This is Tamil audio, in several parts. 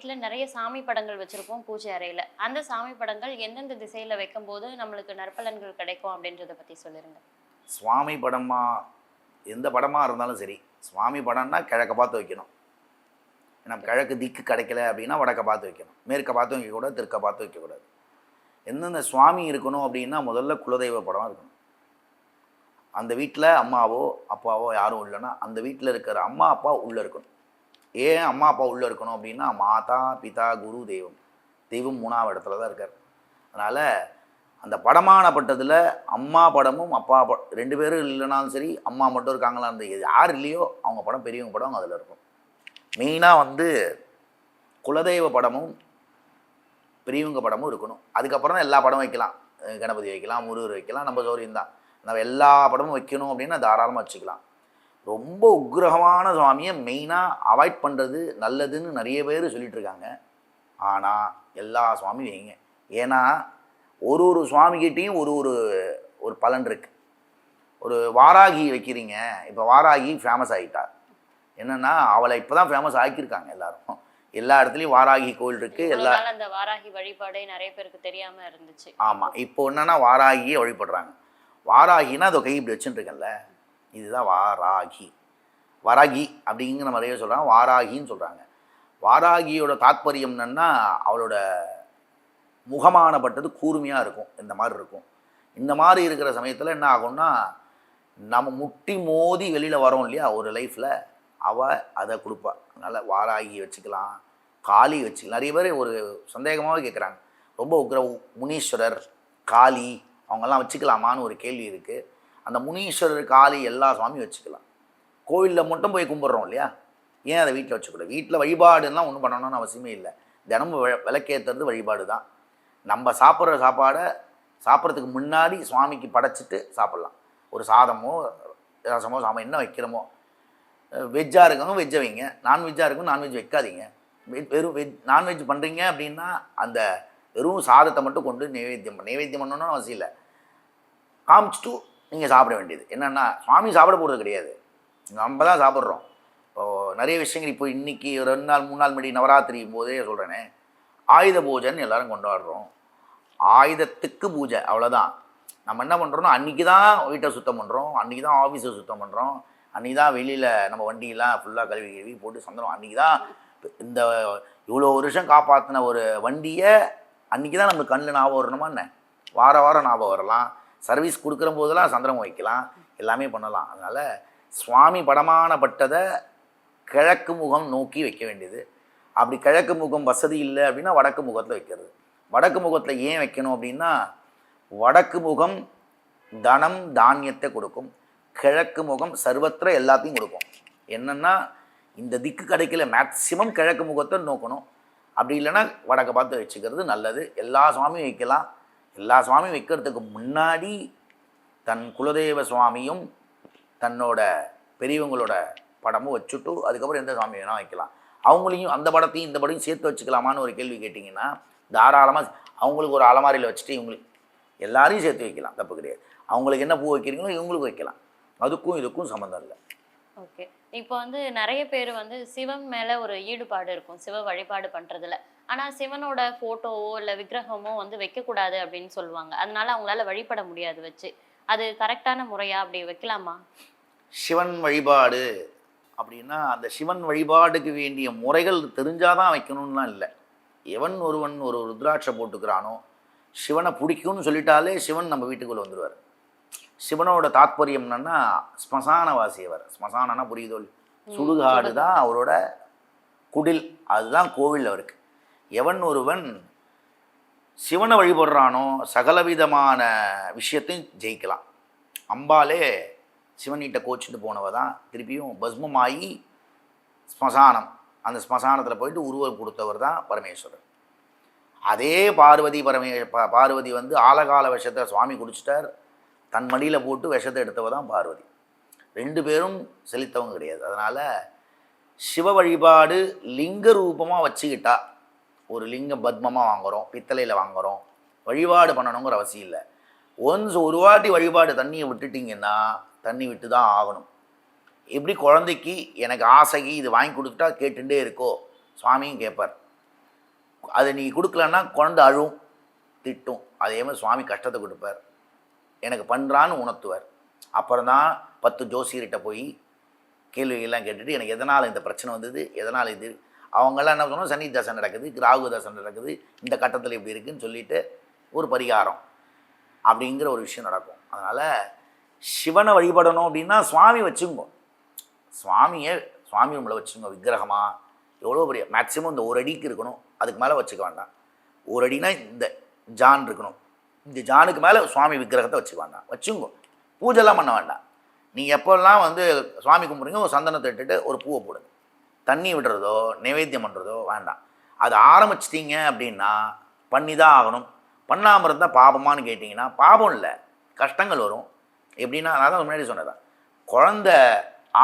வீட்ல நிறைய சாமி படங்கள் வச்சிருப்போம் பூஜை அறையில. அந்த சாமி படங்கள் எந்தெந்த திசையில வைக்கும்போது நம்மளுக்கு நற்பலன்கள் கிடைக்கும் அப்படின்றத பத்தி சொல்லிருங்க. சுவாமி படமா எந்த படமாக இருந்தாலும் சரி, சுவாமி படம்னா கிழக்க பார்த்து வைக்கணும். ஏன்னா கிழக்கு திக்கு கிடைக்கல அப்படின்னா வடக்க பார்த்து வைக்கணும். மேற்க பார்த்து வைக்கக்கூடாது, தெற்க பார்த்து வைக்கக்கூடாது. எந்தெந்த சுவாமி இருக்கணும் அப்படின்னா முதல்ல குலதெய்வ படம் இருக்கணும். அந்த வீட்டில் அம்மாவோ அப்பாவோ யாரும் இல்லைன்னா அந்த வீட்டில் இருக்கிற அம்மா அப்பா உள்ளே இருக்கணும். ஏன் அம்மா அப்பா உள்ளே இருக்கணும் அப்படின்னா மாதா பிதா குரு தெய்வம், தெய்வம் 3ஆவது இடத்துல தான் இருக்கார். அதனால் அந்த படமானப்பட்டதில் அம்மா படமும் அப்பா ரெண்டு பேரும் இல்லைனாலும் சரி, அம்மா மட்டும் இருக்காங்களா, அந்த யார் இல்லையோ அவங்க படம் பெரியவங்க படம் அதில் இருக்கும். மெயினாக வந்து குலதெய்வ படமும் பெரியவங்க படமும் இருக்கணும். அதுக்கப்புறம் தான் எல்லா படமும் வைக்கலாம். கணபதி வைக்கலாம், முருகர் வைக்கலாம், நம்ம சௌரியம் தான். நம்ம எல்லா படமும் வைக்கணும் அப்படின்னா தாராளமாக வச்சுக்கலாம். ரொம்ப உக்கிரகமான சுவாமியை மெயினாக அவாய்ட் பண்ணுறது நல்லதுன்னு நிறைய பேர் சொல்லிகிட்டு இருக்காங்க. ஆனால் எல்லா சுவாமியும் வைங்க. ஏன்னா ஒரு ஒரு சுவாமிகிட்டையும் ஒரு ஒரு ஒரு பலன் இருக்குது. ஒரு வாராகி வைக்கிறீங்க, இப்போ வாராகி ஃபேமஸ் ஆகிட்டார். என்னென்னா அவளை இப்போ தான் ஃபேமஸ் ஆக்கியிருக்காங்க எல்லாரும். எல்லா இடத்துலையும் வாராகி கோயில் இருக்குது. எல்லா அந்த வாராகி வழிபாடே நிறைய பேருக்கு தெரியாமல் இருந்துச்சு. ஆமாம், இப்போ என்னென்னா வாராகியே வழிபடுறாங்க. வாராகின்னா அதை கை இப்படி வச்சுட்டுருக்கேன்ல, இதுதான் வாராகி. வராகி அப்படிங்கிற மாதிரியே சொல்கிறாங்க, வாராகின்னு சொல்கிறாங்க. வாராகியோட தாத்பரியம் என்னன்னா அவளோட முகமானப்பட்டது கூர்மையாக இருக்கும். இந்த மாதிரி இருக்கும். இந்த மாதிரி இருக்கிற சமயத்தில் என்ன ஆகும்னா நம்ம முட்டி மோதி வெளியில் வரோம் இல்லையா ஒரு லைஃப்பில், அவள் அதை கொடுப்பா. அதனால் வாராகி வச்சுக்கலாம், காளி வச்சுக்கலாம். நிறைய பேர் ஒரு சந்தேகமாகவே கேட்குறாங்க, ரொம்ப உக்ர முனீஸ்வரர் காளி அவங்கெல்லாம் வச்சுக்கலாமான்னு ஒரு கேள்வி இருக்குது. அந்த முனீஸ்வரர் காளி எல்லா சுவாமியும் வச்சுக்கலாம். கோவிலில் மட்டும் போய் கும்பிட்றோம் இல்லையா, ஏன் அதை வீட்டில் வச்சுக்கூடாது? வீட்டில் வழிபாடுலாம் ஒன்றும் பண்ணணும்னு அவசியமே இல்லை. தினமும் விளக்கேற்றுறது வழிபாடு தான். நம்ம சாப்பிட்ற சாப்பாடை சாப்பிட்றதுக்கு முன்னாடி சுவாமிக்கு படைச்சிட்டு சாப்பிட்லாம். ஒரு சாதமோ ரசமோ சாமம் என்ன வைக்கிறோமோ, வெஜ்ஜாக இருக்கவங்க வெஜ்ஜை வைங்க, நான்வெஜ்ஜாக இருக்கவங்க நான்வெஜ் வைக்காதீங்க. வெறும் நான்வெஜ் பண்ணுறீங்க அப்படின்னா அந்த வெறும் சாதத்தை மட்டும் கொண்டு நைவேத்தியம் பண்ணணும்னு அவசியம் இல்லை. காமிச்சிட்டு நீங்கள் சாப்பிட வேண்டியது. என்னென்னா சுவாமி சாப்பிட போகிறது கிடையாது, நம்ம தான் சாப்பிட்றோம். இப்போது நிறைய விஷயங்கள் இப்போ இன்றைக்கி 2 நாள் 3 நாள் முன்னாடி நவராத்திரி போதே சொல்கிறேனே, ஆயுத பூஜைன்னு எல்லோரும் கொண்டாடுறோம். ஆயுதத்துக்கு பூஜை, அவ்வளோதான். நம்ம என்ன பண்ணுறோம்னா அன்றைக்கி தான் வீட்டை சுத்தம் பண்ணுறோம், அன்றைக்கி தான் ஆஃபீஸை சுத்தம் பண்ணுறோம், அன்றைக்கி தான் வெளியில் நம்ம வண்டியெல்லாம் ஃபுல்லாக கழுவி போட்டு சந்தனம். அன்றைக்கி தான் இந்த இவ்வளோ வருஷம் காப்பாற்றின ஒரு வண்டியை அன்றைக்கி தான் நம்மளுக்கு கண்ணில் ஞாபகம் வரணுமா என்ன? வாரம் ஞாபகம் வரலாம், சர்வீஸ் கொடுக்குற போதெல்லாம் சந்திரம் வைக்கலாம், எல்லாமே பண்ணலாம். அதனால் சுவாமி படமானப்பட்டதை கிழக்கு முகம் நோக்கி வைக்க வேண்டியது. அப்படி கிழக்கு முகம் வசதி இல்லை அப்படின்னா வடக்கு முகத்தில் வைக்கிறது. வடக்கு முகத்தில் ஏன் வைக்கணும் அப்படின்னா வடக்கு முகம் தனம் தானியத்தை கொடுக்கும், கிழக்கு முகம் சர்வத்திர எல்லாத்தையும் கொடுக்கும். என்னென்னா இந்த திக்கு கிடைக்கல, மேக்சிமம் கிழக்கு முகத்தை நோக்கணும். அப்படி இல்லைன்னா வடக்கை பார்த்து வச்சுக்கிறது நல்லது. எல்லா சுவாமியும் வைக்கலாம். எல்லா சுவாமியும் வைக்கிறதுக்கு முன்னாடி தன் குலதெய்வ சுவாமியும் தன்னோட பெரியவங்களோட படமும் வச்சுட்டு அதுக்கப்புறம் எந்த சுவாமி வேணால் வைக்கலாம். அவங்களையும் அந்த படத்தையும் இந்த படத்தையும் சேர்த்து வச்சுக்கலாமான்னு ஒரு கேள்வி கேட்டிங்கன்னா தாராளமாக அவங்களுக்கு ஒரு அலமாரியில் வச்சுட்டு இவங்களுக்கு எல்லாரையும் சேர்த்து வைக்கலாம், தப்பு கிடையாது. அவங்களுக்கு என்ன பூ வைக்கிறீங்களோ இவங்களுக்கு வைக்கலாம், அதுக்கும் இதுக்கும் சம்மந்தம் இல்லை. ஓகே, இப்போ நிறைய பேர் சிவன் மேலே ஒரு ஈடுபாடு இருக்கும் சிவ வழிபாடு பண்ணுறதுல. ஆனால் சிவனோட ஃபோட்டோவோ இல்லை விக்கிரகமோ வைக்கக்கூடாது அப்படின்னு சொல்லுவாங்க. அதனால அவங்களால வழிபட முடியாது வச்சு. அது கரெக்டான முறையா? அப்படி வைக்கலாமா? சிவன் வழிபாடு அப்படின்னா அந்த சிவன் வழிபாடுக்கு வேண்டிய முறைகள் தெரிஞ்சாதான் வைக்கணும்லாம் இல்லை. எவன் ஒருவன் ஒரு ருத்ராட்சை போட்டுக்கிறானோ, சிவனை பிடிக்கும்னு சொல்லிட்டாலே சிவன் நம்ம வீட்டுக்குள்ளே வந்துடுவார். சிவனோட தாத்பரியம் என்னன்னா ஸ்மசானவாசியவர். ஸ்மசானன்னா புரியுதோ, சுடுகாடு தான் அவரோட குடில், அதுதான் கோவில் அவருக்கு. எவன் ஒருவன் சிவனை வழிபடுறானோ சகலவிதமான விஷயத்தையும் ஜெயிக்கலாம். அம்பாலே சிவன்கிட்ட கோச்சிட்டு போனவ தான் திருப்பியும் பஸ்மமாகி ஸ்மசானம், அந்த ஸ்மசானத்தில் போயிட்டு உருவம் கொடுத்தவர் தான் பரமேஸ்வரர். அதே பார்வதி ஆலகால விஷத்தை சுவாமி குடிச்சிட்டார், தன் மடியில் போட்டு விஷத்தை எடுத்தவ தான் பார்வதி. 2 பேரும் செலுத்தவங்க கிடையாது. அதனால் சிவ வழிபாடு லிங்க ரூபமாக வச்சுக்கிட்டா, ஒரு லிங்க பத்மமாக வாங்குகிறோம், பித்தளையில் வாங்குகிறோம், வழிபாடு பண்ணணுங்கிற அவசியம் இல்லை. ஒரு வாட்டி வழிபாடு தண்ணியை விட்டுட்டிங்கன்னா தண்ணி விட்டு தான் ஆகணும். எப்படி குழந்தைக்கு எனக்கு ஆசைக்கு இது வாங்கி கொடுத்துட்டா கேட்டுட்டே இருக்கோ, சுவாமியும் கேட்பார். அதை நீ கொடுக்கலன்னா குழந்தை அழும், திட்டும். அதே மாதிரி சுவாமி கஷ்டத்தை கொடுப்பார், எனக்கு பண்ணுறான்னு உணர்த்துவார். அப்புறம் தான் 10 ஜோசியர்கிட்ட போய் கேள்விகள்லாம் கேட்டுட்டு எனக்கு எதனால் இந்த பிரச்சனை வந்தது, எதனால் இது, அவங்கெல்லாம் என்ன சொன்னால் சனி தசை நடக்குது, ராகு தசை நடக்குது, இந்த கட்டத்தில் இப்படி இருக்குதுன்னு சொல்லிவிட்டு ஒரு பரிகாரம் அப்படிங்கிற ஒரு விஷயம் நடக்கும். அதனால் சிவனை வழிபடணும் அப்படின்னா சுவாமி வச்சுங்கோ, சுவாமி ரூமில் வச்சுங்க விக்கிரகமாக. எவ்வளோ பெரிய மேக்ஸிமம் இந்த 1 அடிக்கு இருக்கணும், அதுக்கு மேலே வச்சுக்க வேண்டாம். 1 அடினா இந்த ஜான் இருக்கணும், இந்த ஜானுக்கு மேலே சுவாமி விக்கிரகத்தை வச்சுக்க வேண்டாம், வச்சுங்கோ. பூஜைலாம் பண்ண வேண்டாம். நீங்கள் எப்போல்லாம் வந்து சுவாமி கும்பிட்றீங்க ஒரு சந்தனத்தை இட்டுட்டு ஒரு பூவை போடுங்க. தண்ணி விடுறதோ நைவேத்தியம் பண்ணுறதோ வேண்டாம். அது ஆரம்பிச்சிட்டிங்க அப்படின்னா பண்ணி தான் ஆகணும். பண்ணாமல் இருந்தால் பாபமானு கேட்டிங்கன்னா பாபம் இல்லை, கஷ்டங்கள் வரும். எப்படின்னா நான் தான் முன்னாடி சொன்னதான், குழந்த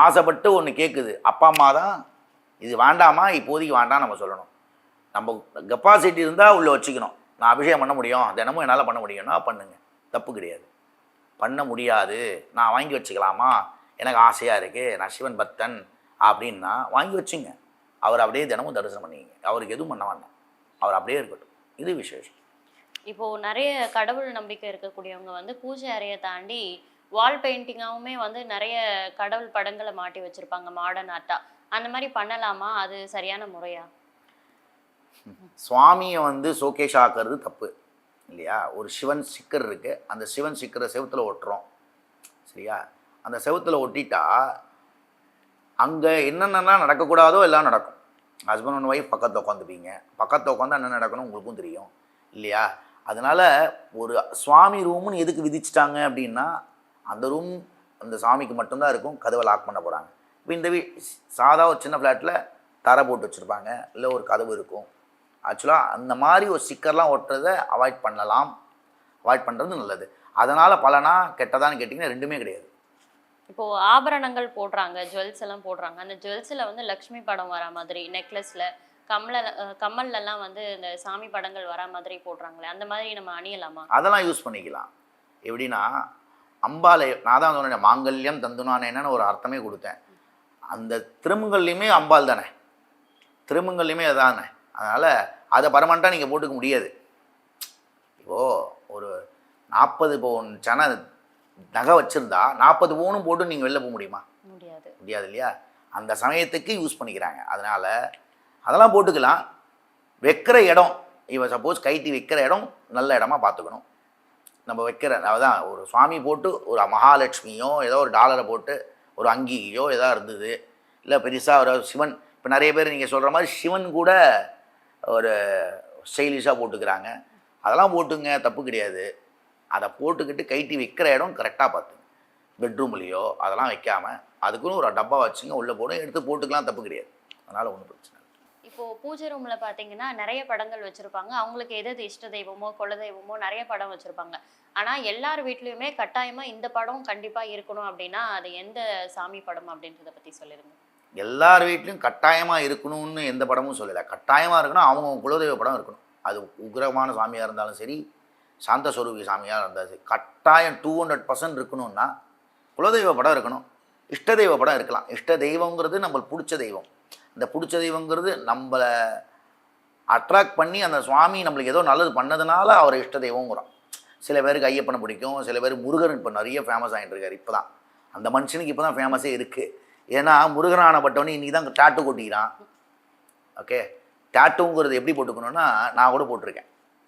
ஆசைப்பட்டு ஒன்று கேட்குது, அப்பா அம்மா தான் இது வேண்டாமா இப்போதைக்கு வேண்டாம் நம்ம சொல்லணும். நம்ம கெப்பாசிட்டி இருந்தால் உள்ளே வச்சுக்கணும். நான் அபிஷேகம் பண்ண முடியும், தினமும் என்னால் பண்ண முடியும்னா பண்ணுங்க, தப்பு கிடையாது. பண்ண முடியாது, நான் வாங்கி வச்சுக்கலாமா, எனக்கு ஆசையாக இருக்குது, நான் சிவன் பக்தன் அப்படின்னா வாங்கி வச்சுங்க. அவர் அப்படியே தினமும் தரிசனம் பண்ணிங்க, அவருக்கு எதுவும் பண்ண வேண்டாம், அவர் அப்படியே இருக்கட்டும். இது விசேஷம். இப்போது நிறைய கடவுள் நம்பிக்கை இருக்கக்கூடியவங்க வந்து பூஜை அறையை தாண்டி வால் பெயிண்டிங்காகவுமே வந்து நிறைய கடவுள் படங்களை மாட்டி வச்சுருப்பாங்க மாடர்ன் ஆர்ட்டாக. அந்த மாதிரி பண்ணலாமா? அது சரியான முறையா? சுவாமியை வந்து ஷோகேஷ் ஆக்கிறது தப்பு இல்லையா? ஒரு சிவன் ஸ்டிக்கர் இருக்குது, அந்த சிவன் ஸ்டிக்கரை செவுத்தில் ஒட்டுறோம் சரியா? அந்த செவுத்தில் ஒட்டிட்டா அங்கே என்னென்னலாம் நடக்கக்கூடாதோ எல்லாம் நடக்கும். ஹஸ்பண்ட் அண்ட் ஒய்ஃப் பக்கத்தில் உட்காந்துப்பீங்க, பக்கத்தில் உட்காந்து என்ன நடக்கணும் உங்களுக்கும் தெரியும் இல்லையா? அதனால் ஒரு சுவாமி ரூம்னு எதுக்கு விதிச்சிட்டாங்க அப்படின்னா, அந்த ரூம் அந்த சாமிக்கு மட்டும்தான் இருக்கும், கதவை லாக் பண்ண போகிறாங்க. இப்போ இந்த சாதா ஒரு சின்ன ஃப்ளாட்டில் தரை போட்டு வச்சுருப்பாங்க, இல்லை ஒரு கதவு இருக்கும். ஆக்சுவலாக அந்த மாதிரி ஒரு ஸ்டிக்கர்லாம் ஒட்டுறதை அவாய்ட் பண்ணலாம், அவாய்ட் பண்ணுறது நல்லது. அதனால் பலனா கெட்டதான்னு கேட்டிங்கன்னா ரெண்டுமே கிடையாது. இப்போது ஆபரணங்கள் போடுறாங்க, ஜுவல்ஸ் எல்லாம் போடுறாங்க, அந்த ஜுவல்ஸில் வந்து லக்ஷ்மி படம் வர மாதிரி, நெக்லஸில் கம்மல்லாம் வந்து இந்த சாமி படங்கள் வர மாதிரி போடுறாங்களே, அந்த மாதிரி நம்ம அணியலாமா? அதெல்லாம் யூஸ் பண்ணிக்கலாம். எப்படின்னா அம்பாலை நான் தான் சொன்னேன், மாங்கல்யம் தந்துனானேன்னு ஒரு அர்த்தமே கொடுத்தேன். அந்த திருமங்கல்லையுமே அம்பாள் தானே, திருமங்கல்லையுமே அதானே. அதனால் அதை பர்மனெண்ட்டாக நீங்கள் போட்டுக்க முடியாது. இப்போது ஒரு 40 பவுன் சன நகை வச்சுருந்தா 40 பவுனும் போட்டு நீங்கள் வெளில போக முடியுமா? முடியாது இல்லையா? அந்த சமயத்துக்கு யூஸ் பண்ணிக்கிறாங்க. அதனால் அதெல்லாம் போட்டுக்கலாம். வைக்கிற இடம், இவன் சப்போஸ் கைட்டி வைக்கிற இடம் நல்ல இடமா பார்த்துக்கணும். நம்ம வைக்கிற அதான் ஒரு சுவாமி போட்டு ஒரு மகாலட்சுமியோ ஏதோ ஒரு டாலரை போட்டு ஒரு அங்கியோ ஏதோ இருந்தது, இல்லை பெருசாக ஒரு சிவன், இப்போ நிறைய பேர் நீங்கள் சொல்கிற மாதிரி சிவன் கூட ஒரு ஸ்டைலிஷாக போட்டுக்கிறாங்க. அதெல்லாம் போட்டுங்க, தப்பு கிடையாது. அதை போட்டுக்கிட்டு கைட்டி வைக்கிற இடம் கரெக்டாக பார்த்துங்க. பெட்ரூம்லேயோ அதெல்லாம் வைக்காமல் அதுக்குன்னு ஒரு டப்பா வச்சுங்க, உள்ளே போடும், எடுத்து போட்டுக்கலாம், தப்பு கிடையாது. அதனால் ஒன்றும் பிரச்சனை இல்லை. இப்போது பூஜை ரூமில் பார்த்தீங்கன்னா நிறைய படங்கள் வச்சுருப்பாங்க. அவங்களுக்கு எது இஷ்ட தெய்வமோ குலதெய்வமோ நிறைய படம் வச்சுருப்பாங்க. ஆனால் எல்லார் வீட்லேயுமே கட்டாயமாக இந்த படம் கண்டிப்பாக இருக்கணும் அப்படின்னா அது எந்த சாமி படம் அப்படின்றத பற்றி சொல்லிடுங்க. எல்லார் வீட்லேயும் கட்டாயமாக இருக்கணும்னு எந்த படமும் சொல்லலை. கட்டாயமாக இருக்கணும், அவங்க குலதெய்வ படம் இருக்கணும். அது உக்ரமான சாமியாக இருந்தாலும் சரி, சாந்த ஸ்வரூபி சாமியாக இருந்தாலும் சரி, கட்டாயம் 200% இருக்கணும்னா குலதெய்வ படம் இருக்கணும். இஷ்ட தெய்வ படம் இருக்கலாம். இஷ்ட தெய்வங்கிறது நம்மளுக்கு பிடிச்ச தெய்வம். இந்த பிடிச்ச தெய்வங்கிறது நம்மளை அட்ராக்ட் பண்ணி அந்த சுவாமி நம்மளுக்கு ஏதோ நல்லது பண்ணதுனால அவரை இஷ்ட தெய்வங்கிறோம். சில பேருக்கு ஐயப்பனை பிடிக்கும், சில பேர் முருகன் இப்போ நிறைய ஃபேமஸ் ஆகிட்டு இருக்காரு. இப்போ தான் அந்த மனுஷனுக்கு இப்போ தான் ஃபேமஸே இருக்குது. ஏன்னா முருகனானப்பட்டவனே இன்றைக்கி தான் டேட்டு கொட்டிக்கிறான். ஓகே, டேட்டுங்கிறது எப்படி போட்டுக்கணுன்னா, நான் கூட போட்டிருக்கேன்.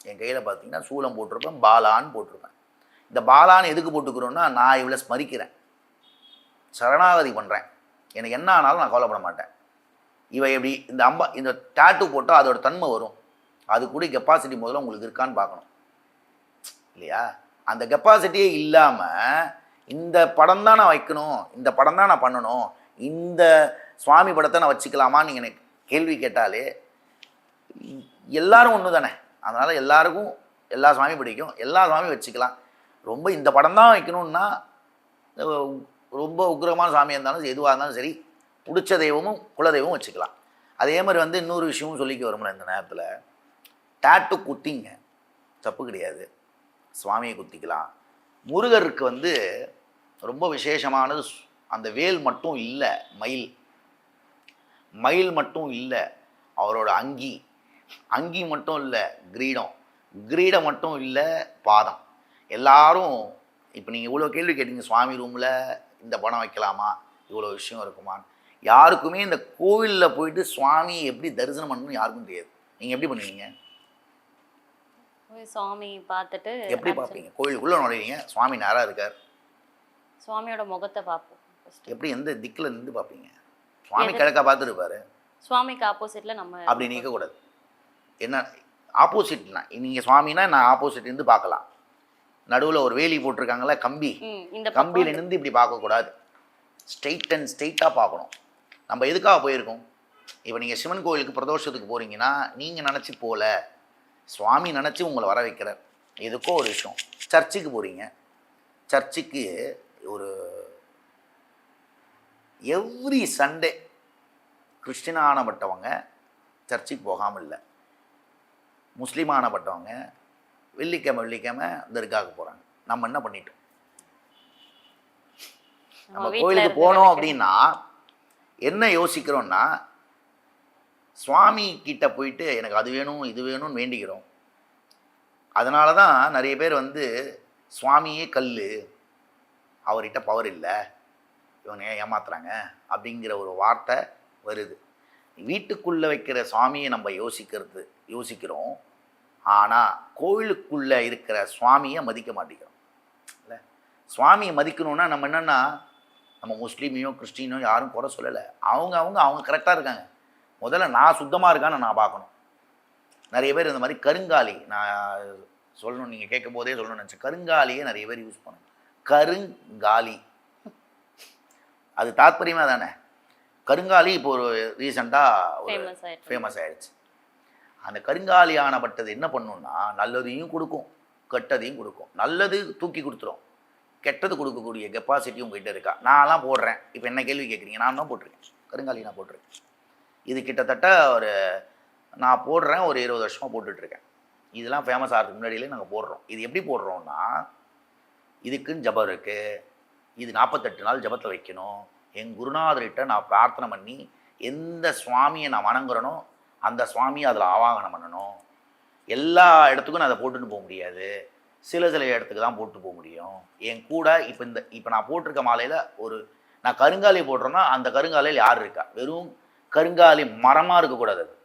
என் கையில் பார்த்தீங்கன்னா சூலம் போட்டிருப்பேன், பாலான்னு போட்டிருப்பேன். இந்த பாலான்னு எதுக்கு போட்டுக்கிறோன்னா, நான் இவ்வளோ ஸ்மரிக்கிறேன், சரணாகதி பண்ணுறேன், எனக்கு என்ன ஆனாலும் நான் கவலைப்பட மாட்டேன். இவை எப்படி இந்த டேட்டு போட்டால் அதோட தன்மை வரும். அது கூட கெப்பாசிட்டி முதல்ல உங்களுக்கு இருக்கான்னு பார்க்கணும் இல்லையா? அந்த கெப்பாசிட்டியே இல்லாமல் இந்த படம் தான் நான் வைக்கணும், இந்த படம் தான் நான் பண்ணணும், இந்த சுவாமி படத்தை நான் வச்சுக்கலாமான்னு நீங்கள் எனக்கு கேள்வி கேட்டாலே எல்லாரும் ஒன்று தானே. அதனால் எல்லாருக்கும் எல்லா சுவாமி பிடிக்கும், எல்லா சுவாமி வச்சுக்கலாம். ரொம்ப இந்த படம் தான் வைக்கணுன்னா ரொம்ப உக்கிரமான சாமியாக இருந்தாலும் எதுவாக இருந்தாலும் சரி, பிடிச்ச தெய்வமும் குலதெய்வமும் வச்சுக்கலாம். அதே மாதிரி வந்து இன்னொரு விஷயமும் சொல்லிக்க வரும்ல இந்த நேரத்தில், டேட்டு குத்திங்க, தப்பு கிடையாது, சுவாமியை குத்திக்கலாம். முருகருக்கு வந்து ரொம்ப விசேஷமானது அந்த வேல் மட்டும் இல்லை, மயில் மட்டும் இல்லை, அவரோட அங்கி, அங்கி மட்டும் இல்லை, கிரீடம் மட்டும் இல்லை, பாதம். எல்லாரும் இப்போ நீங்கள் இவ்வளோ கேள்வி கேட்டீங்க, சுவாமி ரூமில் இந்த பணம் வைக்கலாமா, இவ்வளோ விஷயம் இருக்குமான்னு. யாருக்குமே இந்த கோவிலில் போயிட்டு சுவாமியை எப்படி தரிசனம் பண்ணணும்னு யாருக்கும் தெரியாது. நீங்கள் எப்படி பண்ணுவீங்க? போய் சுவாமி பார்த்துட்டு எப்படி பார்ப்பீங்க? கோவிலுக்குள்ளே நுழைவீங்க, சுவாமி நேராக இருக்கார், சுவாமியோட முகத்தை பார்ப்போம் first. எப்படி எந்த திக்கில் நின்று பார்ப்பீங்க? சுவாமி கிழக்கா பார்த்துருப்பாரு, சுவாமிக்கு ஆப்போசிட்ல நம்ம அப்படி நிற்கக்கூடாது. என்ன ஆப்போசிட்னா, நீங்கள் சுவாமினா நான் ஆப்போசிட் இருந்து பார்க்கலாம். நடுவில் ஒரு வேலி போட்டிருக்காங்களா கம்பி, இந்த கம்பியில் நின்று இப்படி பார்க்கக்கூடாது. ஸ்ட்ரெயிட்டாக பார்க்கணும். நம்ம எதுக்காக போயிருக்கோம்? இப்போ நீங்கள் சிவன் கோயிலுக்கு பிரதோஷத்துக்கு போகிறீங்கன்னா நீங்கள் நினச்சி போகல, சுவாமி நினச்சி உங்களை வர வைக்கிறார். எதுக்கோ ஒரு விஷயம். சர்ச்சுக்கு போகிறீங்க, சர்ச்சுக்கு ஒரு எவ்ரி சண்டே கிறிஸ்டினானப்பட்டவங்க சர்ச்சுக்கு போகாமல் இல்லை, முஸ்லீமானப்பட்டவங்க வெள்ளிக்கிழமை தர்காவுக்கு போகிறாங்க. நம்ம என்ன பண்ணிட்டோம்? நம்ம கோயிலுக்கு போனோம் அப்படின்னா என்ன யோசிக்கிறோம்னா, சுவாமி கிட்ட போயிட்டு எனக்கு அது வேணும் இது வேணும்னு வேண்டிக்கிறோம். அதனால தான் நிறைய பேர் வந்து சுவாமியே கல், அவர்கிட்ட பவர் இல்லை, இவங்க ஏமாத்துறாங்க அப்படிங்கிற ஒரு வார்த்தை வருது. வீட்டுக்குள்ளே வைக்கிற சுவாமியை நம்ம யோசிக்கிறோம், ஆனால் கோவிலுக்குள்ளே இருக்கிற சுவாமியை மதிக்க மாட்டேங்கிறோம். இல்லை, சுவாமியை மதிக்கணும்னா நம்ம என்னென்னா, நம்ம முஸ்லீமையோ கிறிஸ்டினோ யாரும் குறை சொல்லலை, அவங்க கரெக்டாக இருக்காங்க. முதல்ல நான் சுத்தமாக இருக்கான்னு நான் பார்க்கணும். நிறைய பேர் இந்த மாதிரி கருங்காலி, நான் சொல்லணும், நீங்கள் கேட்கும் போதே சொல்லணும்னு நினச்சேன், கருங்காலியை நிறைய பேர் யூஸ் பண்ணணும். கருங்காலி அது தாத்பரியமாக தானே. கருங்காலி இப்போ ஒரு ரீசெண்டாக ஃபேமஸ் ஆகிடுச்சு. அந்த கருங்காலி ஆனப்பட்டது என்ன பண்ணுன்னா, நல்லதையும் கொடுக்கும் கெட்டதையும் கொடுக்கும். நல்லது தூக்கி கொடுத்துரும், கெட்டது கொடுக்கக்கூடிய கெப்பாசிட்டி உங்ககிட்ட இருக்கா? நான்லாம் போடுறேன். இப்போ என்ன கேள்வி கேட்குறீங்க? நான் தான் போட்டிருக்கேன், கருங்காலி நான் போட்டிருக்கேன். இது கிட்டத்தட்ட நான் போடுறேன், ஒரு 20 வருஷமாக போட்டுட்ருக்கேன். இதெல்லாம் ஃபேமஸ் ஆகிறதுக்கு முன்னாடியிலே நாங்கள் போடுறோம். இது எப்படி போடுறோன்னா, இதுக்குன்னு ஜபம் இருக்குது, இது 48 நாள் ஜபத்தில் வைக்கணும். என் குருநாதர்கிட்ட நான் பிரார்த்தனை பண்ணி எந்த சுவாமியை நான் வணங்குறனோ அந்த சுவாமியை அதில் ஆவாகனம் பண்ணணும். எல்லா இடத்துக்கும் நான் அதை போட்டுன்னு போக முடியாது, சில இடத்துக்கு தான் போட்டு போக முடியும். என் கூட இப்போ நான் போட்டிருக்க மாலையில் நான் கருங்காலி போடுறேன்னா அந்த கருங்காலையில் யார் இருக்கா? வெறும் கருங்காலி மரமாக இருக்கக்கூடாது. அது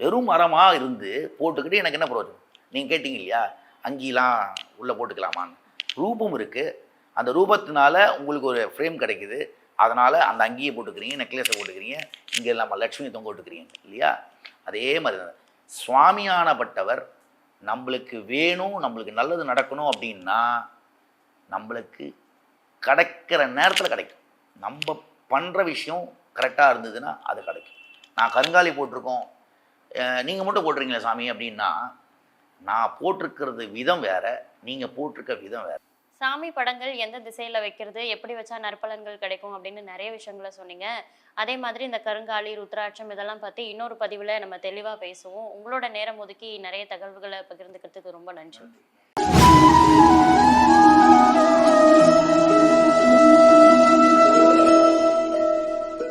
வெறும் மரமாக இருந்து போட்டுக்கிட்டு எனக்கு என்ன பிரயோஜனம்? நீங்கள் கேட்டிங்க இல்லையா, அங்கெல்லாம் உள்ளே போட்டுக்கலாமான்னு. ரூபம் இருக்குது, அந்த ரூபத்தினால உங்களுக்கு ஒரு ஃப்ரேம் கிடைக்குது, அதனால் அந்த அங்கேயே போட்டுக்கிறீங்க, நெக்லஸை போட்டுக்கிறீங்க, இங்கே இல்லாமல் லட்சுமி தொங்க போட்டுக்கிறீங்க இல்லையா? அதே மாதிரி தான் சுவாமியானப்பட்டவர் நம்மளுக்கு வேணும், நம்மளுக்கு நல்லது நடக்கணும் அப்படின்னா நம்மளுக்கு கிடைக்கிற நேரத்தில் கிடைக்கும். நம்ம பண்ணுற விஷயம் கரெக்டாக இருந்ததுன்னா அது கிடைக்கும். நான் கருங்காலி போட்டிருக்கோம், நீங்கள் மட்டும் போட்டிருக்கீங்களா சாமி அப்படின்னா, நான் போட்டிருக்கிறது விதம் வேறு, நீங்கள் போட்டிருக்க விதம் வேறு. சாமி படங்கள் எந்த திசையில வைக்கிறது, எப்படி வச்சா நற்பலன்கள் கிடைக்கும் அப்படின்னு நிறைய விஷயங்களை சொன்னீங்க. அதே மாதிரி இந்த கருங்காலி, ருத்ராட்சம் இதெல்லாம் பத்தி இன்னொரு பதிவுல நம்ம தெளிவா பேசுவோம். உங்களோட நேரம் ஒதுக்கி நிறைய தகவல்களை பகிர்ந்துக்கிறதுக்கு ரொம்ப நன்றி.